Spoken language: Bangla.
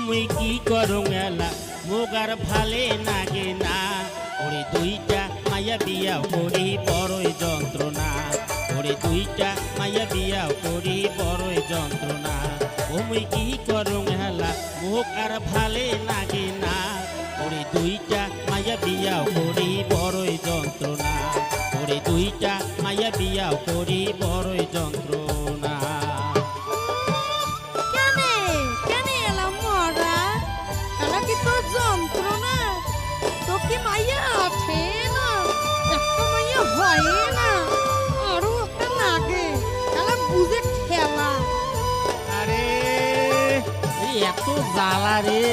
মুই কি করো মেলা মোগার ভালে নাগে না ওরে দুইটা মাইয়া বিয়া করি বড়ই যন্ত্রণা ওরে দুইটা মাইয়া বিয়া করি বড়ই যন্ত্রণা মুই কি করো মেলা মোগার ভালে নাগে না ওরে দুইটা মাইয়া বিয়া করি বড়ই যন্ত্রণা ওরে দুইটা মাইয়া বিয়া করি বড়ই যন্ত্রণা। মাইয়া আছে না একটা মাইয়া হয় না আরো একটা লাগে তাহলে বুঝে ঠেলা। আরে এত জ্বালা রে